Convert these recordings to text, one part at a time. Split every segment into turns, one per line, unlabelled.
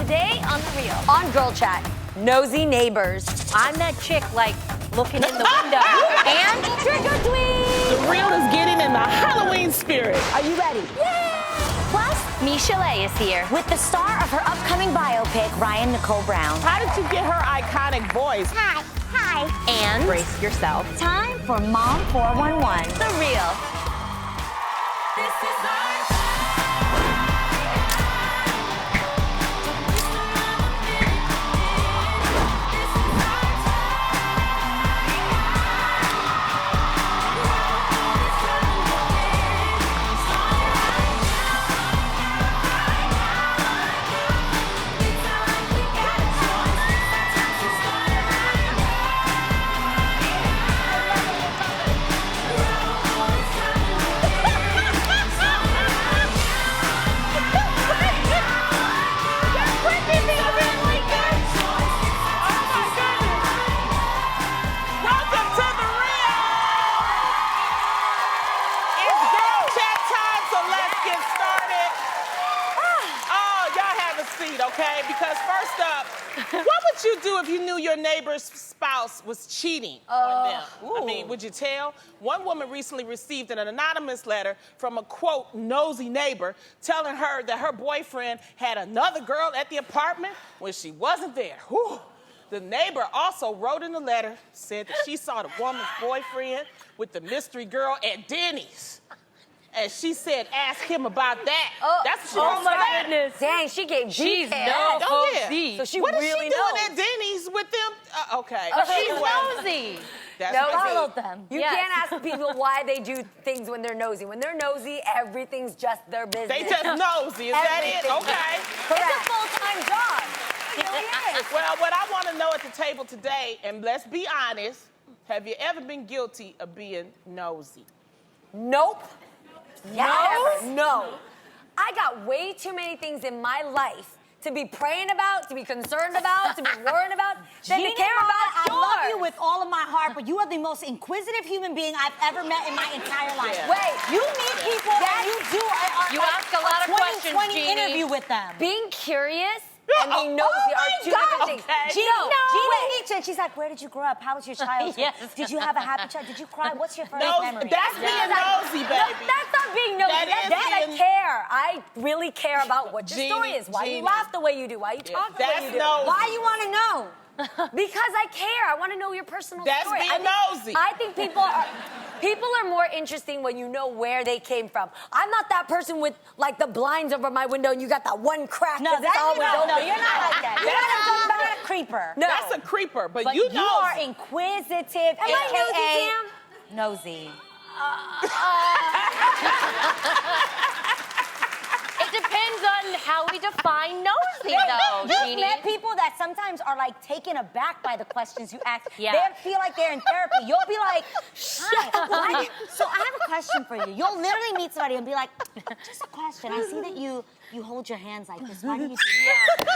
Today on The Real, on Girl Chat, nosy neighbors. I'm that chick, like, looking in the window. And trick or treat!
The Real is getting in the Halloween spirit.
Are you ready? Yeah! Plus, Michel'le is here with the star of her upcoming biopic, Nicole Brown.
How did you get her iconic voice?
Hi. And brace yourself. Time for Mom 411. The Real. This is our
okay? Because first up, what would you do if you knew your neighbor's spouse was cheating on them? I mean, would you tell? One woman recently received an anonymous letter from a, quote, nosy neighbor telling her that her boyfriend had another girl at the apartment when she wasn't there. Whew. The neighbor also wrote in the letter, said that she saw the woman's boyfriend with the mystery girl at Denny's. And she said, ask him about that. That's what she wrote.
My goodness. Dang, she gave
She's
details.
nosy.
So she
what
really
is she doing
knows.
at Denny's with them? Okay.
She's
Anyway.
nosy.
That's
No,
what I
follow
said.
them. You can't ask people why they do things when they're nosy. When they're nosy, everything's just their business.
They just nosy. Is that it? Okay.
Correct. It's a full-time job. It really is.
Well, what I want to know at the table today, and let's be honest, have you ever been guilty of being nosy?
Nope. No. I got way too many things in my life to be praying about, to be concerned about, to be worrying about, than to care about
I
yours.
love you with all of my heart, but you are the most inquisitive human being I've ever met in my entire life.
Yeah.
Wait, you meet people and you do
You ask a lot of questions,
20
Jeannie.
interview with them.
Being curious and being nosy are two different things.
Okay.
Jeannie meets you and she's like, where did you grow up? How was your childhood?
Yes.
Did you have a happy child? Did you cry? What's your first
No,
memory?
that's being nosy, baby.
No, that's not being nosy.
That
I
is being-
care. I really care about what your story
Jeannie,
is. Why you
Jeannie.
laugh the way you do. Why you talk the way
that's
you do.
nosy.
Why you want to know? Because I care. I want to know your personal
That's
story.
being nosy.
I think people are more interesting when you know where they came from. I'm not that person with like the blinds over my window and you got that one crack
No,
that's
that's
always open.
no, you're not like that. You're not a creeper.
No.
That's a creeper, but
But
you
you
nosy.
are inquisitive,
Am I
AKA nosy.
It depends on how we define nosy, though,
You've
Jeannie.
met people that sometimes are like taken aback by the questions you ask.
Yeah.
They feel like they're in therapy. You'll be like, hi. So I have a question for you. You'll literally meet somebody and be like, just a question. I see that you hold your hands like this. Why do you do that?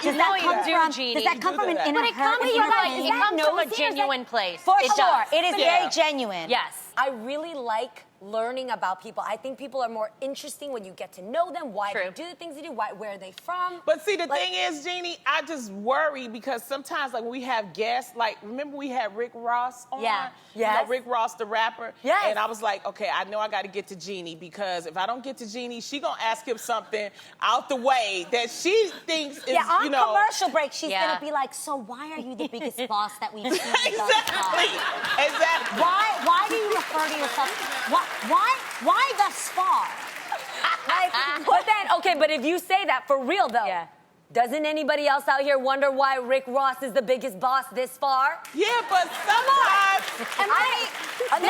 Does that come from,
Jeannie.
does that come from an inner
But it comes
hurt?
from,
Inner pain?
it comes from a
Nosy or is that-
genuine place.
For
It
sure.
does.
It is
Yeah.
very genuine.
Yes.
I really like learning about people. I think people are more interesting when you get to know them, why
True.
they do the things they do, where are they from.
But see, the thing is, Jeannie, I just worry because sometimes, like, when we have guests, like, remember we had Rick Ross on?
Yeah.
You
Yes.
know, Rick Ross, the rapper?
Yes.
And I was like, okay, I know I got to get to Jeannie because if I don't get to Jeannie, she going to ask him something out the way that she thinks is,
Yeah, on
you know.
commercial break, she's
Yeah.
gonna be like, so why are you the biggest boss that we've seen?
Exactly. Exactly.
Why do you refer to yourself? Why thus far?
But then, okay, but if you say that for real though, doesn't anybody else out here wonder why Rick Ross is the biggest boss this far?
Yeah, but sometimes.
I'm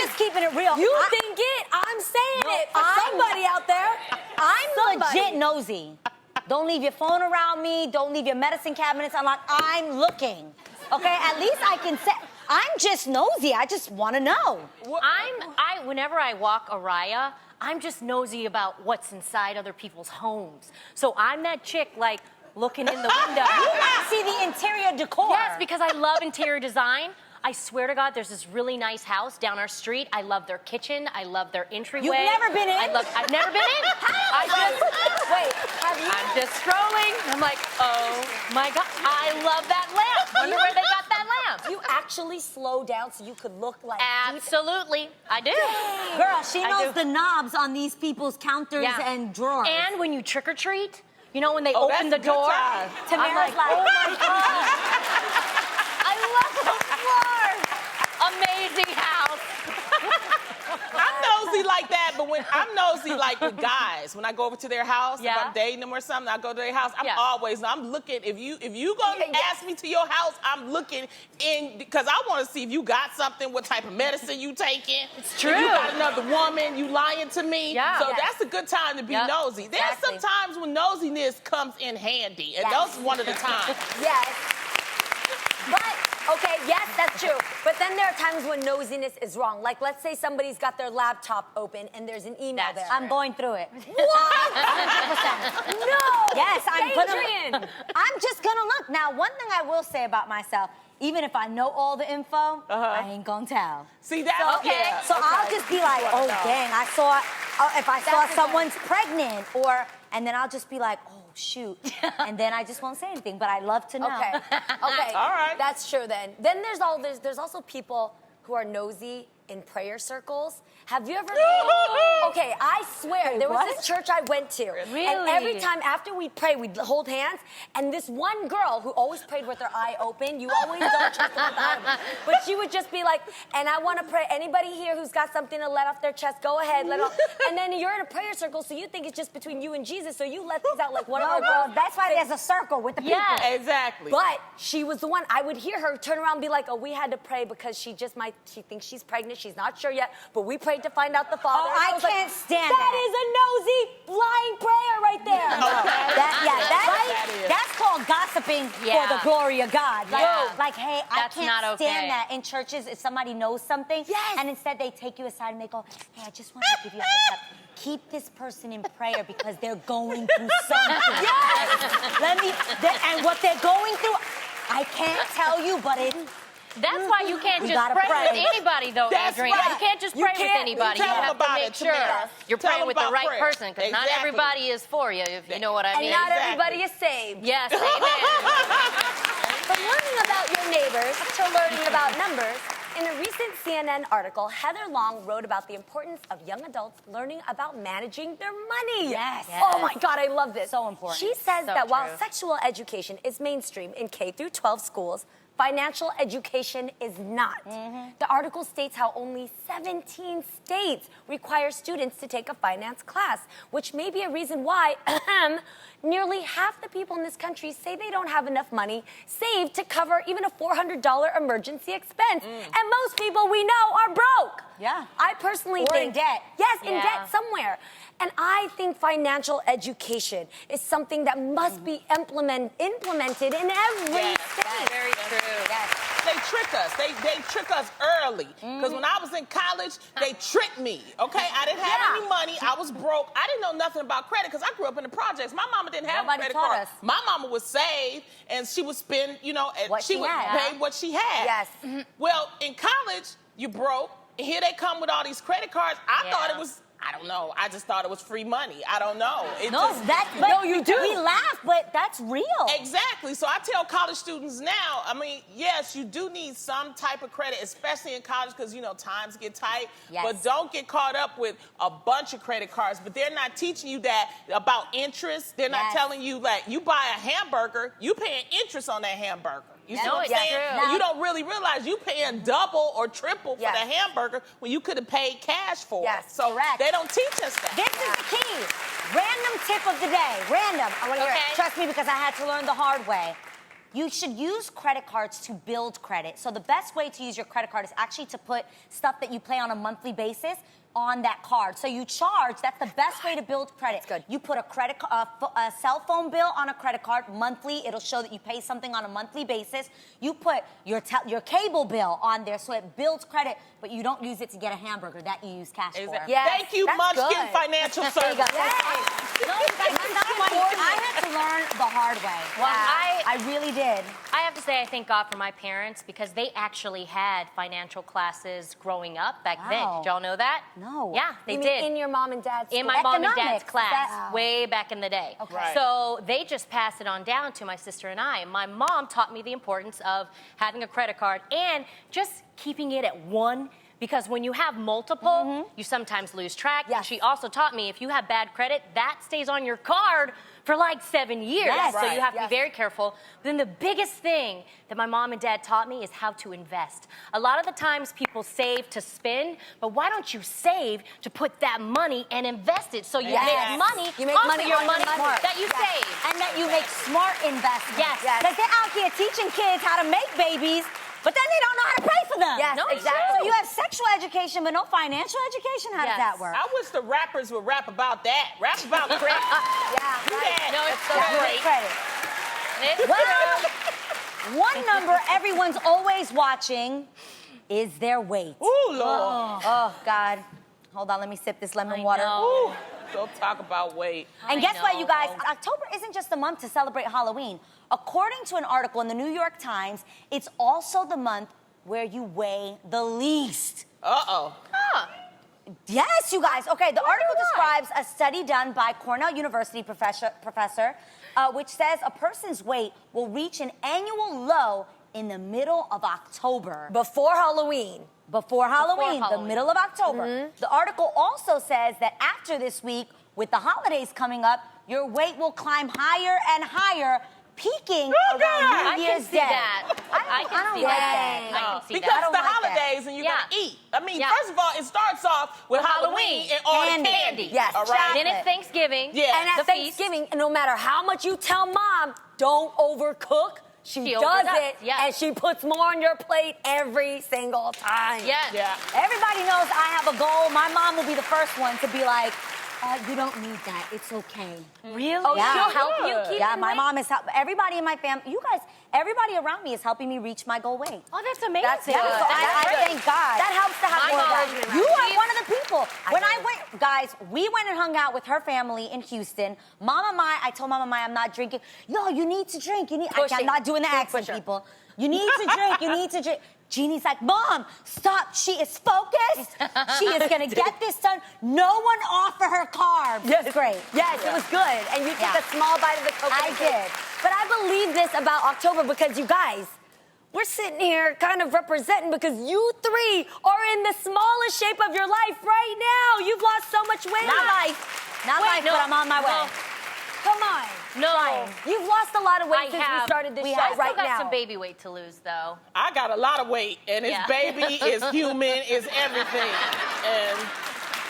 just keeping it real.
You think it, I'm saying it for somebody out there.
I'm legit nosy. Don't leave your phone around me. Don't leave your medicine cabinets unlocked. I'm looking. Okay, at least I can say, I'm just nosy. I just want to know.
Whenever I walk Rhyon, I'm just nosy about what's inside other people's homes. So I'm that chick, like, looking in the window.
You want to see the interior decor.
Yes, because I love interior design. I swear to God, there's this really nice house down our street. I love their kitchen. I love their entryway.
You've never been in?
I've never been in.
Wait, have you?
I'm just scrolling. I'm like, oh my God, I love that lamp. Wonder where they got that lamp.
You actually slow down so you could look like
Absolutely, I do.
Girl, she
I
knows
do.
the knobs on these people's counters and drawers.
And when you trick or treat, you know when they
Oh,
open
that's
the
a good
door,
time.
I'm like, oh my God. I love the floor. Amazing house.
I'm nosy like that, but when I'm nosy like with guys, when I go over to their house, if
Yeah.
I'm dating them or something, I go to their house. I'm looking. If you gonna
Yeah.
ask me to your house, I'm looking in because I want to see if you got something, what type of medicine you taking.
It's true.
If you got another woman, you lying to me.
Yeah.
So
Yes.
that's a good time to be nosy. There's
Exactly.
some times when nosiness comes in handy, and those are one of the times.
Yes. But, okay, yes, that's true. But then there are times when nosiness is wrong. Like, let's say somebody's got their laptop open and there's an email
That's
there.
I'm going through it.
What?
100%.
No!
Yes,
Adrian!
I'm just gonna look. Now, one thing I will say about myself, even if I know all the info, I ain't gonna tell.
See that?
So I'll just be like, oh, dang, I saw, if I saw
That's the
someone's pregnant, and then I'll just be like, oh, shoot. And then I just won't say anything, but I love to know.
Okay. Okay.
All right.
That's true then. Then there's also people who are nosy in prayer circles. Have you ever been? Okay, I swear, there was
what?
this church I went to.
Really?
And every time after we pray, we'd hold hands, and this one girl who always prayed with her eye open, you always don't trust her with the eye open, but she would just be like, and I want to pray, anybody here who's got something to let off their chest, go ahead, let off. And then you're in a prayer circle, so you think it's just between you and Jesus, so you let things out like one of
No,
our
girl,
girls.
that's why there's a circle with the people.
Yes.
Exactly.
But she was the one. I would hear her turn around and be like, oh, we had to pray because she thinks she's pregnant. She's not sure yet, but we prayed to find out the father.
Oh,
And
I
was like,
can't stand
That is a nosy, lying prayer right there.
That's called gossiping for
Yeah.
the glory of God. Like,
Yeah.
like hey,
That's
I can't
not okay.
stand that in churches if somebody knows something,
Yes.
and instead they take you aside and they go, hey, I just want to give you a heads up. Keep this person in prayer because they're going through something. And what they're going through, I can't tell you, but it.
That's why you can't
We
just
gotta
pray
pray.
with anybody, though,
That's
Adrian.
right.
You can't just
You
pray with
can't.
anybody.
Tell
You
them
have to
about
make
it,
sure
Tamara.
you're
Tell
praying
them
with the
about
right
prayer.
person, because not
Exactly.
everybody is for you, if you know what I
And
mean.
not
Exactly.
everybody is saved.
Yes, amen.
From learning about your neighbors to learning about numbers, in a recent CNN article, Heather Long wrote about the importance of young adults learning about managing their money.
Yes.
Oh my God, I love this.
So important.
She says
So
that while
true.
sexual education is mainstream in K through 12 schools, financial education is not. The article states how only 17 states require students to take a finance class, which may be a reason why nearly half the people in this country say they don't have enough money saved to cover even a $400 emergency expense. And most people we know are broke.
Yeah.
I personally
Or
think
in debt.
Yes, in
Yeah.
debt somewhere. And I think financial education is something that must be implemented in every
Yes,
state.
Very true.
They trick us. They trick us early. Because when I was in college, they tricked me. Okay, I didn't have any money. I was broke. I didn't know nothing about credit because I grew up in the projects. My mama didn't have
Nobody
a credit
taught
card.
us.
My mama would save and she would spend, and
What
she
she
would
had.
pay what she had.
Yes.
Well, in college, you broke. And here they come with all these credit cards. I thought
Yeah.
it was. I don't know. I just thought it was free money. I don't know. It
No,
just-
but you do. We laugh, but that's real.
Exactly. So I tell college students now, I mean, yes, you do need some type of credit, especially in college because, times get tight.
Yes.
But don't get caught up with a bunch of credit cards. But they're not teaching you that about interest. They're not
Yes.
telling you that you buy a hamburger, you paying interest on that hamburger. You see
No,
what I'm
it's
saying?
true.
And you don't really realize you paying double or triple for
Yes.
the hamburger when you could have paid cash for
Yes,
it. So
correct.
they don't teach us that.
This is the key. Random tip of the day. Random. I want to hear
Okay.
it. Trust me, because I had to learn the hard way. You should use credit cards to build credit. So the best way to use your credit card is actually to put stuff that you pay on a monthly basis on that card. So you charge, that's the best way to build credit.
Good.
You put a cell phone bill on a credit card monthly. It'll show that you pay something on a monthly basis. You put your cable bill on there so it builds credit, but you don't use it to get a hamburger. That you use cash for.
Yes,
Thank you,
that's
Munchkin
good.
Financial
There you go.
Services.
No, you guys, that's not funny. I had to learn the hard way.
Well,
I really did.
I have to say I thank God for my parents because they actually had financial classes growing up back then.
Wow.
Did y'all know that?
No.
Yeah, they
You mean
did.
in your mom and dad's
In
school?
my mom and dad's
Economics,
class, way back in the day.
Okay.
Right.
So they just passed it on down to my sister and I. My mom taught me the importance of having a credit card and just keeping it at one. Because when you have multiple, you sometimes lose track.
Yes.
And she also taught me if you have bad credit, that stays on your card for like 7 years.
Yes.
So
Right.
you have to
Yes.
be very careful. Then the biggest thing that my mom and dad taught me is how to invest. A lot of the times people save to spend, but why don't you save to put that money and invest it so you
Yes.
make money
You make
off
money
of your
on your
money
money.
that you
Yes.
save.
And that you make smart investments.
Yes.
Yes.
Because they're out here teaching kids how to make babies, but then they don't know how to pay for them.
Yes,
No,
exactly.
So you have sexual education, but no financial education? How does
Yes.
that work?
I wish the rappers would rap about that. Rap about credit.
Yeah,
Do
right.
that.
No, it's so
Yeah,
great.
credit.
It's
Well, one number everyone's always watching is their weight.
Ooh, Lord.
Oh, God. Hold on, let me sip this lemon water.
know.
Ooh. Don't talk about weight.
And
I
guess what, you guys?
know.
October isn't just a month to celebrate Halloween. According to an article in the New York Times, it's also the month where you weigh the least.
Uh-oh.
Huh.
Yes, you guys. Okay, the article
why?
describes a study done by Cornell University professor, which says a person's weight will reach an annual low in the middle of October.
Before Halloween.
Before Halloween, the
Halloween.
middle of October. The article also says that after this week, with the holidays coming up, your weight will climb higher and higher, peaking around
I
New
can
Year's
see
Day.
that. I can
don't
see
like
that.
that.
I can see
Because
that.
the
like that.
holidays and you're
Yeah.
gonna eat. I mean,
Yeah.
first of all, it starts off with Halloween and all
Candy.
the candy.
Yes.
All right.
Then it's Thanksgiving.
Yeah.
And at
The feast.
Thanksgiving, no matter how much you tell mom, don't overcook, she
She
does
overdoes.
it,
Yes.
and she puts more on your plate every single time.
Yes.
Yeah.
Everybody knows I have a goal. My mom will be the first one to be like, you don't need that. It's okay.
Really?
Oh,
Yeah.
she'll help you
Good.
keep
Yeah,
your
my
weight?
mom is everybody in my family. You guys, everybody around me is helping me reach my goal weight.
Oh, that's amazing.
That's
Yeah,
good.
so I
That's
thank God.
That helps to have
My
more
mom-
encouragement.
You
around
are one of the people. When I
do.
went, guys, we went and hung out with her family in Houston. Mama Mai, I told Mama Mai I'm not drinking. Yo, you need to drink. I'm not doing the
Big
accent,
pusher.
people. You need to drink. You need to drink. Jeannie's like, Mom, stop. She is focused. She is going to get this done. No one offer her carbs.
Yes.
It's great.
Yes, it was good. And you took
Yeah.
a small bite of the coconut
I
cake.
did.
But I believe this about October because you guys, we're sitting here kind of representing because you three are in the smallest shape of your life right now. You've lost so much weight.
Not life, but I'm on my way.
Come on.
No.
You've lost a lot of weight
I
since
have.
we started this
We
show
have.
I still
right
got
now.
some baby weight to lose, though.
I got a lot of weight, and it's
Yeah.
baby, it's human, it's everything. And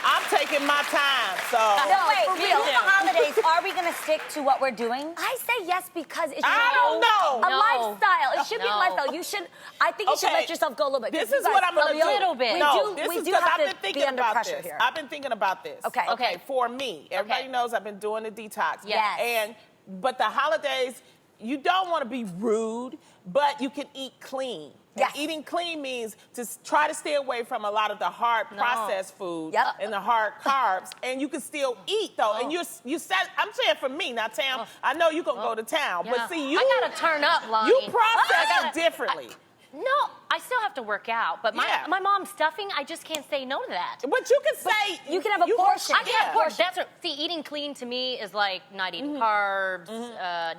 I'm taking my time, so.
No,
Wait,
for
through
real.
the holidays, are we going to stick to what we're doing?
I say yes because it's
I don't know.
a
No.
lifestyle. It should be a
No.
lifestyle. You should. I think you should
Okay.
let yourself go a little bit.
This
'cause
is
you
what
guys-
I'm gonna
a
do.
little bit.
No,
We
this is
do
because
have
I've
to
been thinking
be under
about
pressure
this.
here.
I've been thinking about this.
Okay.
Okay.
For me, everybody
Okay.
knows I've been doing the detox.
Yes.
But the holidays, you don't want to be rude, but you can eat clean.
Yes.
And eating clean means to try to stay away from a lot of the hard processed food
Yep.
and the hard carbs, and you can still eat though. And you said, I'm saying for me, now Tam, I know you gonna go to town,
Yeah.
but see you,
I gotta turn up, Lonnie.
you process
I gotta-
it differently.
No, I still have to work out, but
Yeah.
my mom's stuffing, I just can't say no to that.
But you can say
you can have a portion.
I can have
Yeah.
portion. That's what, see, eating clean to me is like not eating carbs,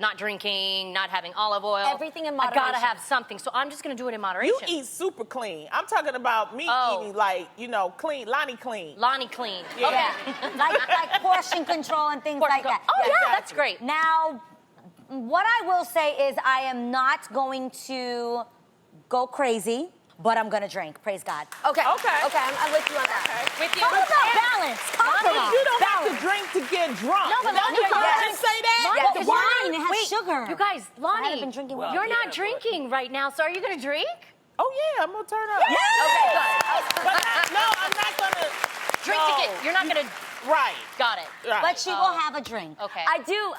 not drinking, not having olive oil.
Everything in
I gotta
moderation.
have something, so I'm just gonna do it in moderation.
You eat super clean. I'm talking about me
Oh.
eating like, clean, Lonnie clean.
Lonnie clean.
Yeah.
Okay.
like portion control and things
Portion
like that.
control. Oh, yeah,
Exactly.
that's great.
Now, what I will say is I am not going to go crazy, but I'm going to drink. Praise God.
Okay.
Okay.
Okay. I'm with you on that.
With you.
Talk about balance. Compromise.
You don't have to drink to get drunk.
No, but
Don't
Lonnie,
you heard
yes.
him say that?
Lonnie,
Yes,
is
wine,
Lonnie-
it has
wait,
sugar.
You guys, Lonnie,
haven't been drinking wine.
you're
Yeah,
not
but-
drinking right now, so are you gonna drink?
Oh yeah, I'm gonna turn up.
Okay. Good.
But no, I'm not gonna.
Drink ticket. You're not gonna.
Right.
Got it.
Right.
But she will have a drink.
Okay.
I do.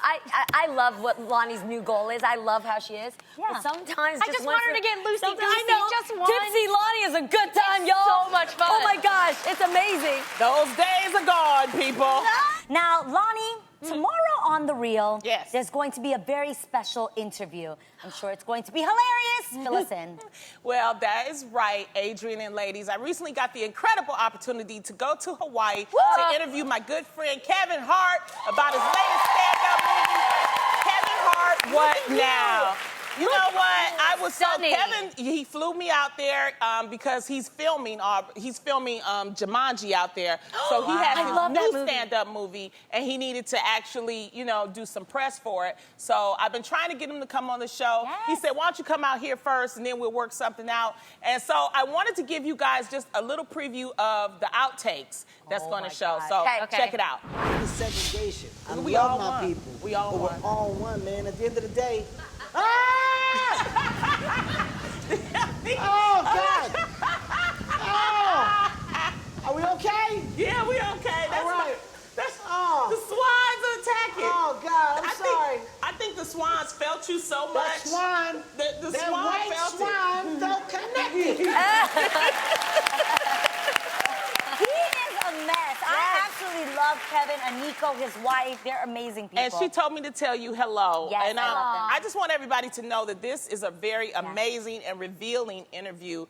I love what Lonnie's new goal is. I love how she is.
Yeah.
But sometimes
I just want her to get loosey-goosey
I know.
just once.
Tipsy Lonnie is a good time,
It's
y'all.
so much fun.
Oh my gosh, it's amazing.
Those days are gone, people.
Now, Lonnie, tomorrow on The Real,
Yes.
there's going to be a very special interview. I'm sure it's going to be hilarious. Fill us in.
Well, that is right, Adrian and ladies. I recently got the incredible opportunity to go to Hawaii to interview my good friend Kevin Hart about his latest stand-up movie. Kevin Hart, what now? You know what? I was so
Stunning.
Kevin. He flew me out there because he's filming Jumanji out there. So he has
I love
his
that
new
movie.
stand-up movie, and he needed to actually, do some press for it. So I've been trying to get him to come on the show.
Yes.
He said, "Why don't you come out here first, and then we'll work something out." And so I wanted to give you guys just a little preview of the outtakes that's going to show.
God.
So
Okay.
check it out.
The segregation. I
We all
love my
won.
people.
We all
but
won.
we're all one, man. At the end of the day. Ah! Oh, God. Oh. Are we okay?
Yeah, we okay. That's
All right.
That's
Oh.
the swans are attacking.
Oh, God. I'm sorry.
I think the swans felt you so much.
That swan,
The
that
swan
white
felt
swan felt connected.
He is a mess. I absolutely love Kevin and Nico, his wife. They're amazing people.
And she told me to tell you hello.
Yes,
and
I love them.
I just want everybody to know that this is a very amazing and revealing interview.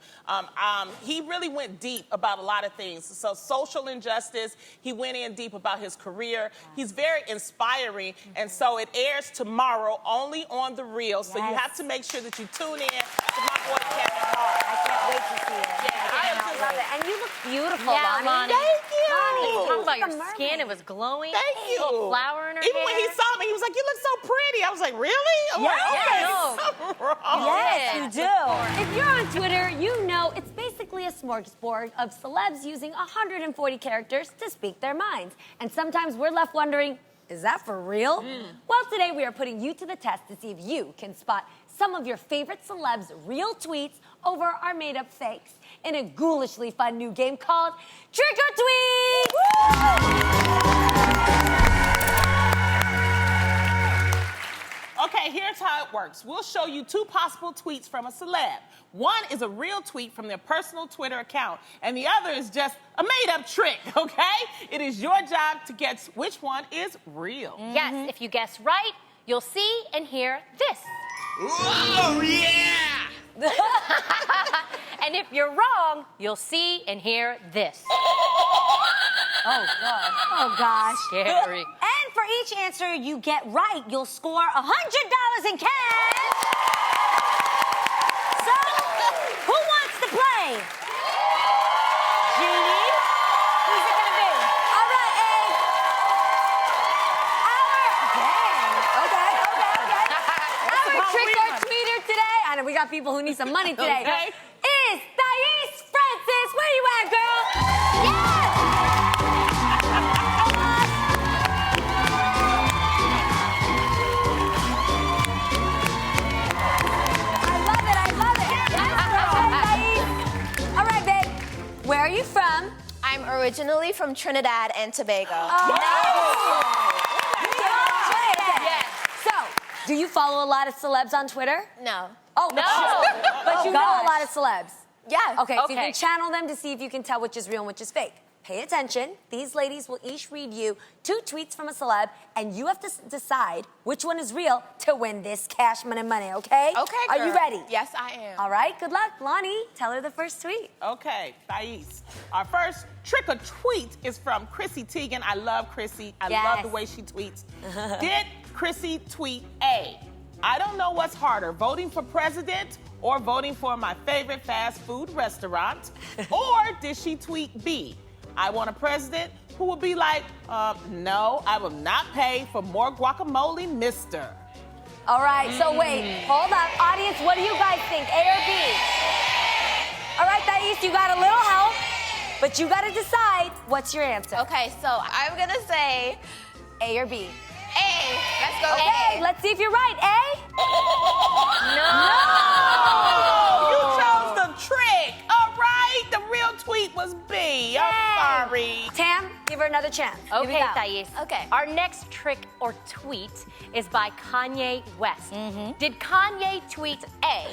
He really went deep about a lot of things. So social injustice, he went in deep about his career. He's very inspiring. And so it airs tomorrow only on The Real. So you
Yes.
have to make sure that you tune in to my boy Kevin Hart.
I can't wait to see it.
Yeah, I am just
Love it. And you look beautiful,
Yeah,
Lonnie.
Lonnie.
Thank you.
Lonnie,
Talking about
like a
your
mermaid.
skin, it was glowing.
Thank you.
Little flower in her
Even
hair.
when he saw me, he was like, "You look so pretty." I was like, "Really?" I'm like,
Yes.
"Okay,
No.
something wrong."
Yes,
Yeah.
you do.
If you're on Twitter, you know it's basically a smorgasbord of celebs using 140 characters to speak their minds. And sometimes we're left wondering, is that for real? Well, today we are putting you to the test to see if you can spot some of your favorite celebs' real tweets over our made-up fakes in a ghoulishly fun new game called Trick or Tweet!
Okay, here's how it works. We'll show you two possible tweets from a celeb. One is a real tweet from their personal Twitter account, and the other is just a made-up trick, okay? It is your job to guess which one is real.
Yes, if you guess right, you'll see and hear this.
Oh, yeah!
And if you're wrong, you'll see and hear this.
Oh, God. Oh, gosh.
Scary.
And for each answer you get right, you'll score $100 in cash. So, who wants to play? Jeannie? Who's it gonna be?
All right, Okay. Our trick or tweeter today, I know we got people who need some money today,
Okay.
is Thais Francis. Where you at, girl? Yes! I love it. Yes, girl. All right, babe. Where are you from?
I'm originally from Trinidad and Tobago.
Yes.
So, do you follow a lot of celebs on Twitter?
No.
Oh,
No.
But you know a
gosh.
lot of celebs.
Yeah.
Okay, so you
Okay.
can channel them to see if you can tell which is real and which is fake. Pay attention. These ladies will each read you two tweets from a celeb, and you have to decide which one is real to win this cash money, okay?
Okay,
Are you
girl.
ready?
Yes, I am.
All right, good luck. Lonnie, tell her the first tweet.
Okay, Thais. Our first trick or tweet is from Chrissy Teigen. I love Chrissy. I
Yes.
love the way she tweets. Did Chrissy tweet A? I don't know what's harder, voting for president or voting for my favorite fast food restaurant? Or did she tweet B? I want a president who will be like, no, I will not pay for more guacamole, mister.
All right, so wait, hold up. Audience, what do you guys think, A or B? All right, Thais, you got a little help, but you got to decide what's your answer.
Okay, so I'm gonna say
A or B?
A. Let's go
Okay,
A.
let's see if you're right. A?
You chose the trick. All right, the real tweet was B. I'm sorry.
Tam, give her another chance. Here we
Okay,
go.
Thais.
Okay.
Our next trick or tweet is by Kanye West. Did Kanye tweet A,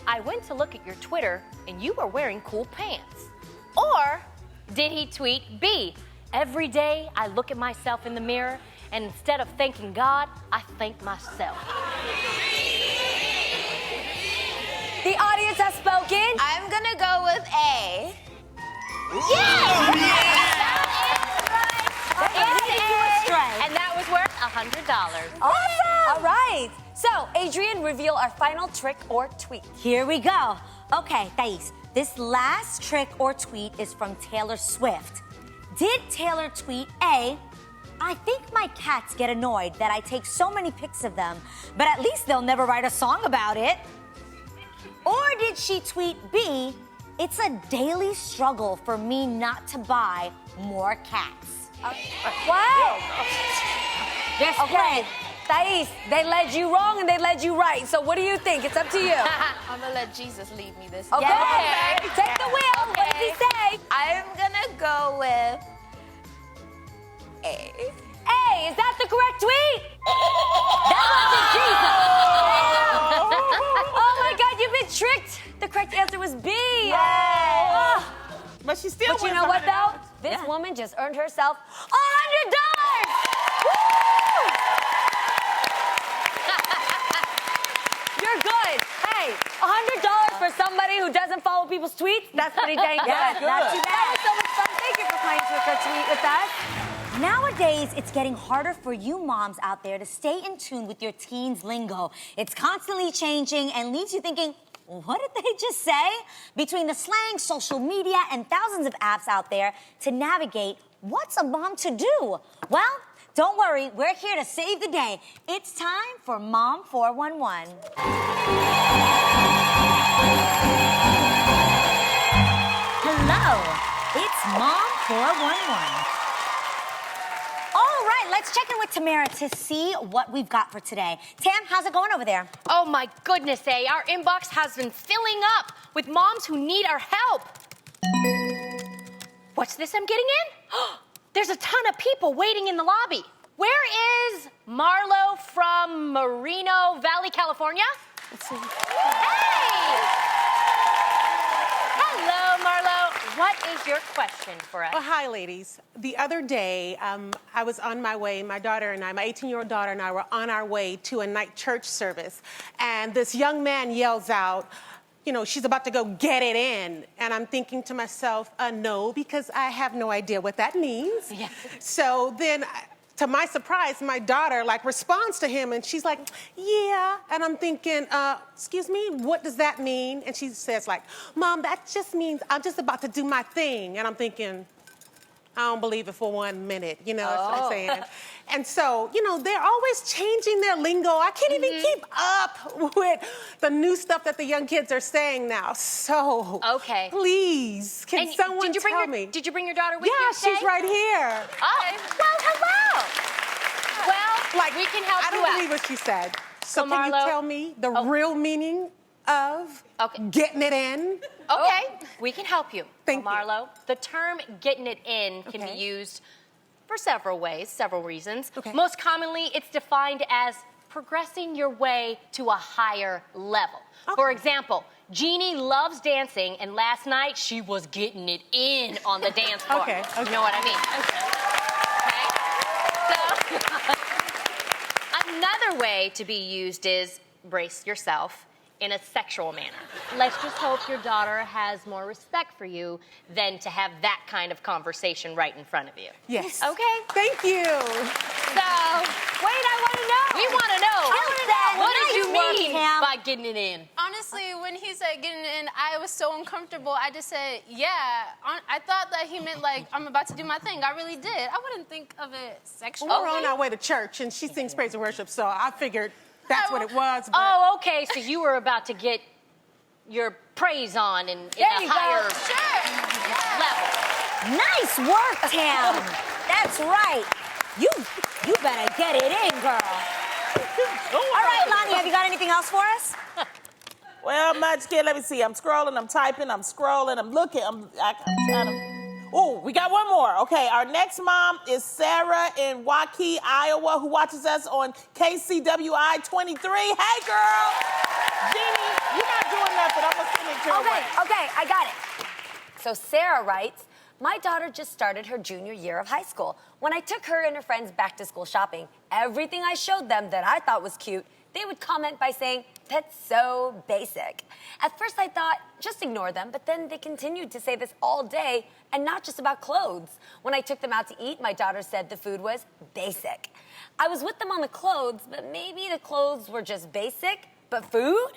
I went to look at your Twitter and you were wearing cool pants? Or did he tweet B, every day I look at myself in the mirror and instead of thanking God, I thank myself?
The audience has spoken.
I'm gonna go with A.
And that was worth $100.
Awesome. All right. So, Adrian, reveal our final trick or tweet.
Here we go. Okay, Thais, this last trick or tweet is from Taylor Swift. Did Taylor tweet A, I think my cats get annoyed that I take so many pics of them, but at least they'll never write a song about it? Or did she tweet B, it's a daily struggle for me not to buy more cats?
Wow.
Just
Okay. Thais, they led you wrong and they led you right. So, what do you think? It's up to you.
I'm gonna let Jesus lead me this
Okay.
time.
Take the wheel. What does he say?
I'm gonna go with A.
Hey, is that the correct tweet? Oh my God, you've been tricked. The correct answer was B. Oh.
But she still
But you
wins
know what though?
$100.
This woman just earned herself $100. Woo! You're good. Hey, $100 for somebody who doesn't follow people's tweets? That's pretty dang good.
Yeah, not too bad.
That was so much fun. Thank you for playing Trick or Tweet with us.
Nowadays, it's getting harder for you moms out there to stay in tune with your teens' lingo. It's constantly changing and leaves you thinking, what did they just say? Between the slang, social media, and thousands of apps out there to navigate what's a mom to do? Well, don't worry, we're here to save the day. It's time for Mom 411. Hello, it's Mom 411. All right, let's check in with Tamara to see what we've got for today. Tam, how's it going over there?
Oh my goodness, Our inbox has been filling up with moms who need our help. What's this I'm getting in? There's a ton of people waiting in the lobby. Where is Marlo from Moreno Valley, California? Hey! Hello, Marlo. What is your question for us?
Oh, hi, ladies. The other day, I was on my way, my daughter and I, my 18-year-old daughter and I were on our way to a night church service. And this young man yells out, you know, she's about to go get it in. And I'm thinking to myself, no, because I have no idea what that means.
Yeah.
So then, to my surprise, my daughter, responds to him, and she's like, yeah. And I'm thinking, excuse me, what does that mean? And she says, Mom, that just means I'm just about to do my thing. And I'm thinking, I don't believe it for 1 minute, that's what I'm saying. And so, they're always changing their lingo. I can't even keep up with the new stuff that the young kids are saying now. So,
Okay.
please, can someone tell me?
Did you bring your daughter with you
Yeah,
today?
she's right here.
Oh, well, hello. Well, we can help
I
you
don't
out.
believe what she said. So can
Marlo-
you tell me the real meaning of getting it in?
Okay, we can help you.
Thank you.
Marlo, the term getting it in can be used for several ways, several reasons.
Okay.
Most commonly, it's defined as progressing your way to a higher level. For example, Jeannie loves dancing, and last night she was getting it in on the dance floor.
Okay.
You know what I mean? Okay. So, another way to be used is brace yourself in a sexual manner. Let's just hope your daughter has more respect for you than to have that kind of conversation right in front of you.
Yes.
Okay?
Thank you.
So,
Wait, I want to know.
we want to know. What did you mean
Tam.
by getting it in?
Honestly, when he said getting in, I was so uncomfortable. I just said, yeah. I thought that he meant I'm about to do my thing. I really did. I wouldn't think of it sexually.
We're on our way to church, and she sings praise and worship, so I figured that's what it was. But
Oh, okay. So you were about to get your praise on in a higher level.
Nice work, Tam. That's right. You better get it in, girl. All right, Lonnie, have you got anything else for us?
Well, much kid, let me see. I'm scrolling, I'm typing, I'm scrolling, I'm looking. I'm trying to Oh, we got one more. Okay, our next mom is Sarah in Waukee, Iowa, who watches us on KCWI 23. Hey, girl. Jeannie, you're not doing nothing. I'm going to send it to her.
Okay, I got it. So Sarah writes, my daughter just started her junior year of high school. When I took her and her friends back to school shopping, everything I showed them that I thought was cute, they would comment by saying, that's so basic. At first I thought, just ignore them, but then they continued to say this all day, and not just about clothes. When I took them out to eat, my daughter said the food was basic. I was with them on the clothes, but maybe the clothes were just basic, but food?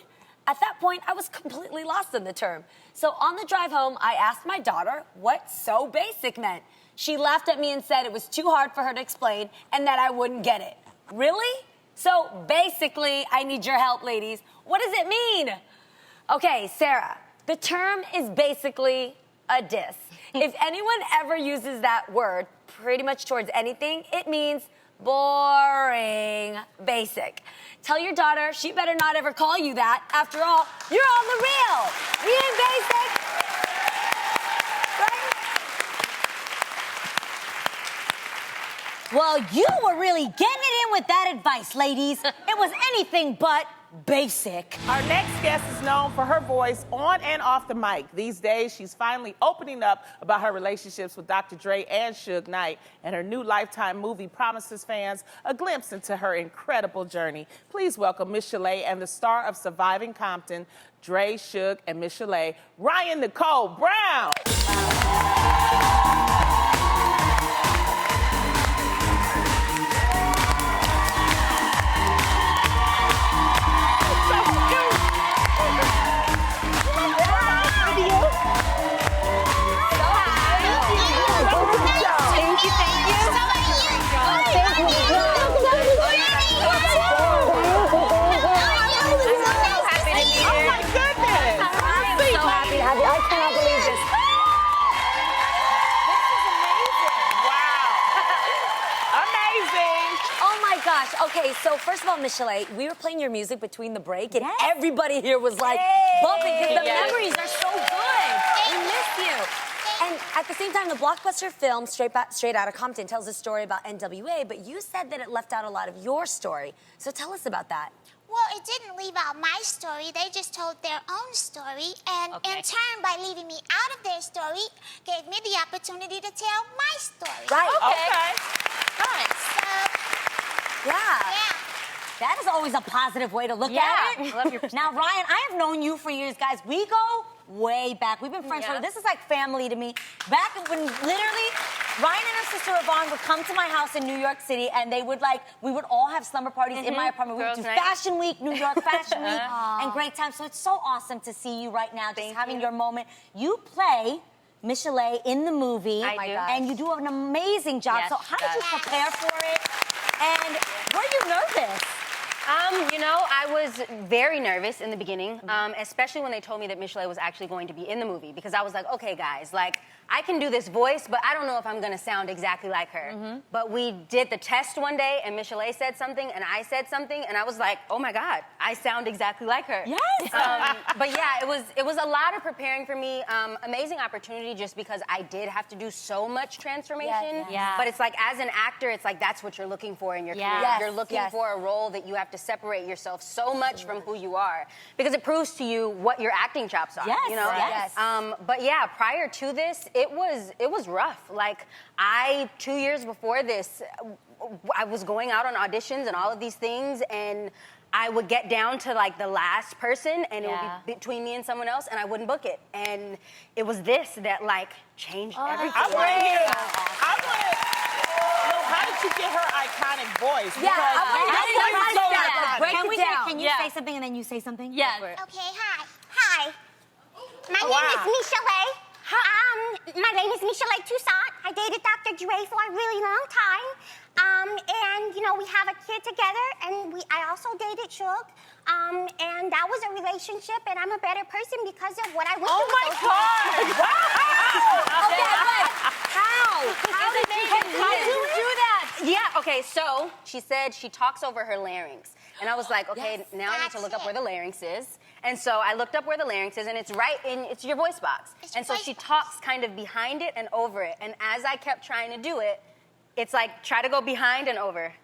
At that point, I was completely lost in the term. So on the drive home, I asked my daughter what so basic meant. She laughed at me and said it was too hard for her to explain and that I wouldn't get it. Really? So basically, I need your help, ladies. What does it mean? Okay, Sarah, the term is basically a diss. If anyone ever uses that word pretty much towards anything, it means boring, basic. Tell your daughter she better not ever call you that. After all, you're on the real. We ain't basic. Right?
Well, you were really getting it in with that advice, ladies. It was anything but basic.
Our next guest is known for her voice on and off the mic. These days, she's finally opening up about her relationships with Dr. Dre and Suge Knight, and her new Lifetime movie promises fans a glimpse into her incredible journey. Please welcome Michel'le and the star of Surviving Compton, Dre, Suge, and Michel'le, Rhyon Nicole Brown.
Okay, so first of all, Michel'le, we were playing your music between the break, and everybody here was like bumping because the memories are so good. We miss you. And at the same time, the blockbuster film Straight Outta Compton tells a story about NWA, but you said that it left out a lot of your story. So tell us about that.
Well, it didn't leave out my story. They just told their own story. And in turn, by leaving me out of their story, gave me the opportunity to tell my story.
Right.
Okay.
Nice. So,
yeah.
That is always a positive way to look at it.
Love your
Now, Rhyon, I have known you for years, guys. We go way back. We've been friends for, this is like family to me. Back when literally Rhyon and her sister Yvonne would come to my house in New York City, and they would we would all have slumber parties in my apartment. We would do Fashion Week, New York Fashion Week, and great times. So it's so awesome to see you right now, just having your moment. You play Michel'le in the movie.
I do.
And you do an amazing job.
Yes,
so how did you prepare for it? And were you nervous?
You know, I was very nervous in the beginning, especially when they told me that Michel'le was actually going to be in the movie, because I was like, okay, guys, I can do this voice, but I don't know if I'm gonna sound exactly like her. But we did the test one day, and Michel'le said something, and I said something, and I was like, oh my God, I sound exactly like her.
Yes.
But yeah, it was a lot of preparing for me. Amazing opportunity, just because I did have to do so much transformation.
Yeah.
But it's like, as an actor, it's like that's what you're looking for in your career.
Yes.
You're looking for a role that you have to separate yourself so much from who you are, because it proves to you what your acting chops are.
Yes,
you know?
yes.
But yeah, prior to this, it was rough. Like, 2 years before this, I was going out on auditions and all of these things, and I would get down to the last person, and it would be between me and someone else, and I wouldn't book it. And it was this that changed everything.
I want to hear. How did you get her iconic voice?
Yeah, break it down.
Can you say something and then you say something?
Yeah.
okay, hi. My name is Michel'le. My name is Michel'le Toussaint. I dated Dr. Dre for a really long time. And, you know, we have a kid together, and I also dated Suge. And that was a relationship, and I'm a better person because of what I went through.
Oh, my God. Wow.
Okay, but how? How did you do that?
Yeah, okay, so she said she talks over her larynx. And I was like, okay, now I need to look up where the larynx is. And so I looked up where the larynx is, and it's right in, it's your voice box. And so she talks kind of behind it and over it. And as I kept trying to do it, it's like, try to go behind and over.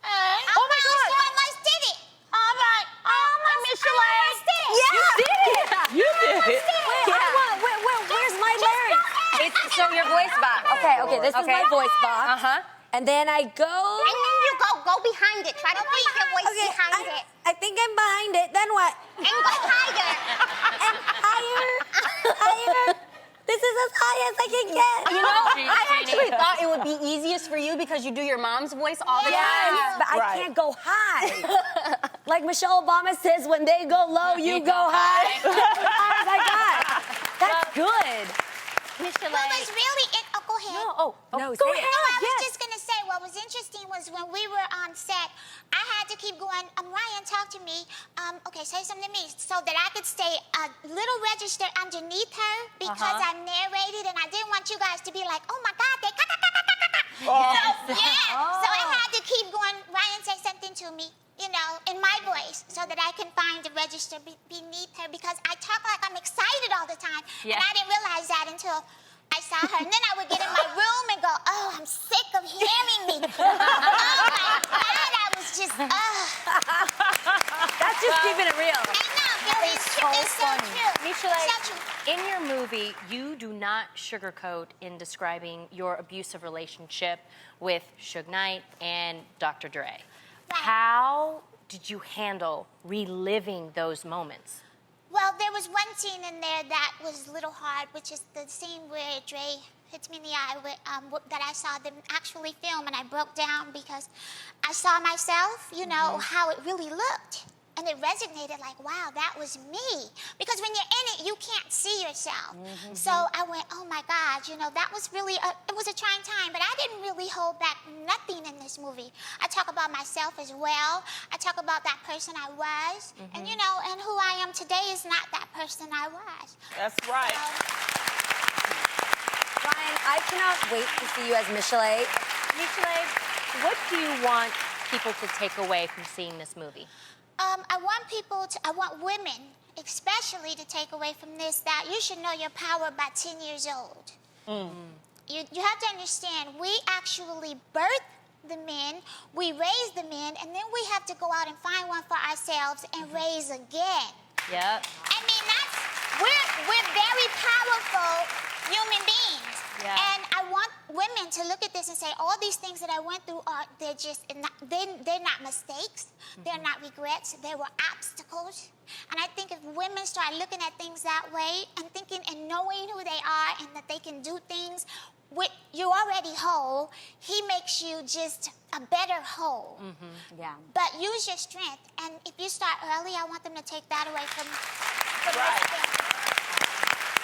Oh my God! You almost did it. All right.
Michel'le.
Yeah. You did it.
You did it.
Where's my larynx?
It's so your voice box.
Okay, this is my voice box. And then I go.
And then you go behind it. Try to put your voice behind it.
I think I'm behind it. Then what?
And go higher.
And higher. This is as high as I can get.
You know, I actually thought it would be easiest for you because you do your mom's voice all the time.
But I can't go high. Like Michelle Obama says, when they go low, you go high. That's as high as I got. That's good.
What was really go ahead.
No,
Go
say
ahead.
it.
No, I was just gonna say what was interesting was when we were on set, I had to keep going. Ryan, talk to me. Okay, say something to me so that I could stay a little register underneath her because I narrated and I didn't want you guys to be like, oh my God, they So I had to keep going. Ryan, say something to me, in my voice so that I can find the register beneath her because I talk like I'm excited all the time. And I didn't realize that until I saw her. And then I would get in my room and go, oh, I'm sick of hearing me. Oh my God, I was just,
That's just keeping it real.
I know, Billy, it's so true.
Michel'le,
So true.
in your movie, you do not sugarcoat in describing your abusive relationship with Suge Knight and Dr. Dre. How did you handle reliving those moments?
Well, there was one scene in there that was a little hard, which is the scene where Dre hits me in the eye that I saw them actually film, and I broke down because I saw myself, how it really looked. And it resonated like, wow, that was me. Because when you're in it, you can't see yourself. So I went, oh my God, that was really, it was a trying time, but I didn't really hold back nothing in this movie. I talk about myself as well. I talk about that person I was. And and who I am today is not that person I was.
That's right.
Ryan, I cannot wait to see you as Michel'le.
Michel'le, what do you want people to take away from seeing this movie?
I want women, especially, to take away from this that you should know your power by 10 years old. You have to understand, we actually birth the men, we raise the men, and then we have to go out and find one for ourselves and raise again.
Yep.
I mean, we're very powerful human beings.
Yeah.
And I want women to look at this and say, all these things that I went through they're not mistakes, they're not regrets, they were obstacles. And I think if women start looking at things that way and thinking and knowing who they are and that they can do things, you're already whole. He makes you just a better whole.
Yeah.
But use your strength. And if you start early, I want them to take that away from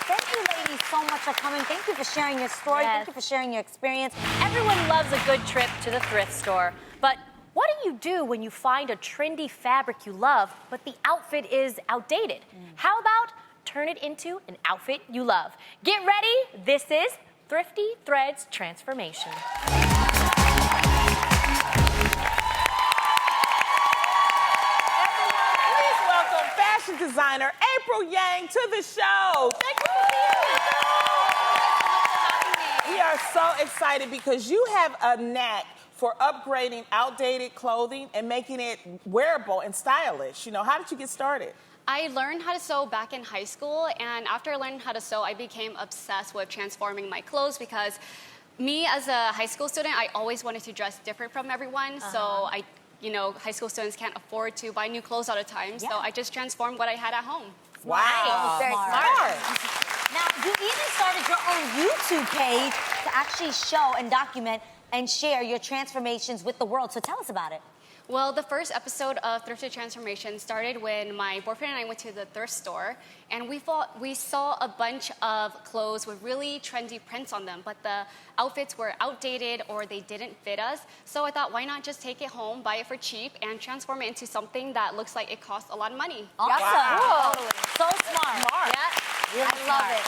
Thank you, ladies, so much for coming. Thank you for sharing your story.
Yes.
Thank you for sharing your experience.
Everyone loves a good trip to the thrift store, but what do you do when you find a trendy fabric you love, but the outfit is outdated? How about turn it into an outfit you love? Get ready. This is Thrifty Threads Transformation.
Please welcome fashion designer April Yang to the show. Thank you for being here. We are so excited because you have a knack for upgrading outdated clothing and making it wearable and stylish. How did you get started?
I learned how to sew back in high school, and after learning how to sew, I became obsessed with transforming my clothes because me, as a high school student, I always wanted to dress different from everyone. So high school students can't afford to buy new clothes all the time. So I just transformed what I had at home.
Wow.
Very smart. Now, you even started your own YouTube page to actually show and document and share your transformations with the world. So tell us about it.
Well, the first episode of Thrifty Transformation started when my boyfriend and I went to the thrift store, and we saw a bunch of clothes with really trendy prints on them, but the outfits were outdated or they didn't fit us. So I thought, why not just take it home, buy it for cheap, and transform it into something that looks like it costs a lot of money.
Awesome.
Wow.
Totally. So smart.
Smart.
Yeah. I love it.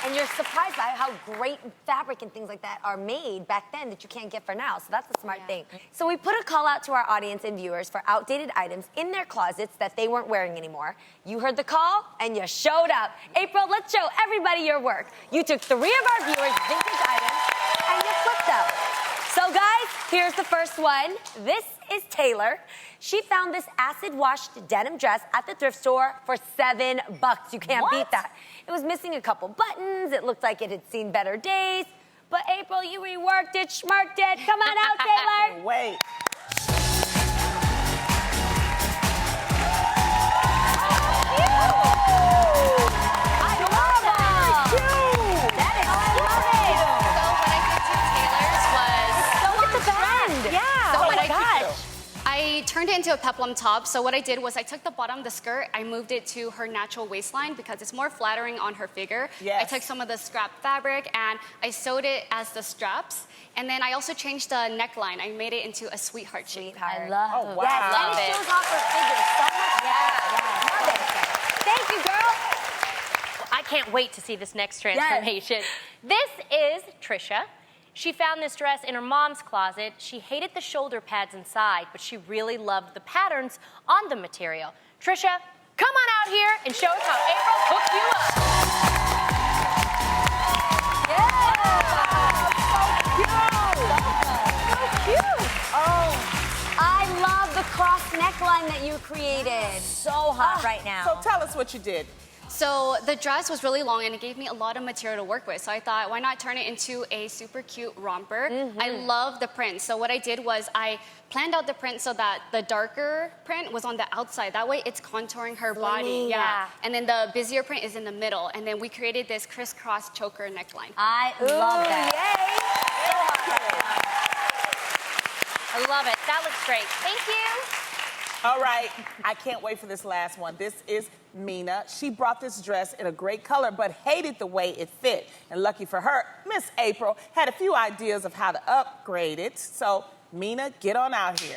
And you're surprised by how great fabric and things like that are made back then that you can't get for now. So that's a smart thing. So we put a call out to our audience and viewers for outdated items in their closets that they weren't wearing anymore. You heard the call and you showed up. April, let's show everybody your work. You took 3 of our viewers' vintage items and you flipped them. So guys, here's the first one. This is Taylor. She found this acid-washed denim dress at the thrift store for $7. You can't beat that. It was missing a couple buttons. It looked like it had seen better days. But April, you reworked it, schmarked it. Come on out, Taylor.
Wait.
I turned it into a peplum top. So what I did was I took the bottom of the skirt, I moved it to her natural waistline because it's more flattering on her figure.
Yes.
I took some of the scrap fabric and I sewed it as the straps. And then I also changed the neckline. I made it into a sweetheart shape.
I love
Oh, wow.
Yes,
Love
and it
it.
shows off her figure so much. Love it. Thank you, girl.
I can't wait to see this next transformation. This is Trisha. She found this dress in her mom's closet. She hated the shoulder pads inside, but she really loved the patterns on the material. Trisha, come on out here and show us how April hooked you up.
So cute. Oh, I love the cross neckline that you created.
So hot right now.
So tell us what you did.
So the dress was really long and it gave me a lot of material to work with. So I thought, why not turn it into a super cute romper? I love the print. So what I did was I planned out the print so that the darker print was on the outside. That way it's contouring her body. Yeah. And then the busier print is in the middle. And then we created this crisscross choker neckline.
I love that.
I love it. That looks great. Thank you.
All right, I can't wait for this last one. This is Mina. She brought this dress in a great color, but hated the way it fit. And lucky for her, Miss April had a few ideas of how to upgrade it. So, Mina, get on out here.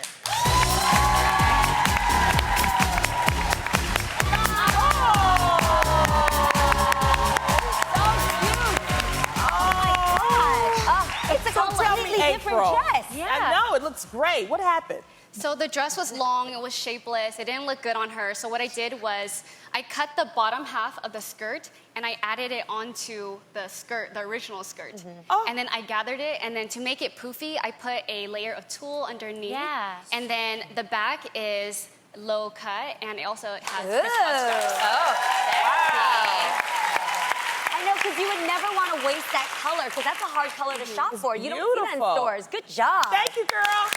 It's a completely different dress.
I know, it looks great. What happened?
So the dress was long, it was shapeless, it didn't look good on her. So what I did was I cut the bottom half of the skirt and I added it onto the skirt, the original skirt. And then I gathered it, and then to make it poofy, I put a layer of tulle underneath.
Yeah.
And then the back is low cut, and it also has crisscross straps.
I know, because you would never want to waste that color, because that's a hard color to shop for. You don't see that in
beautiful.
stores. Good job.
Thank you, girl.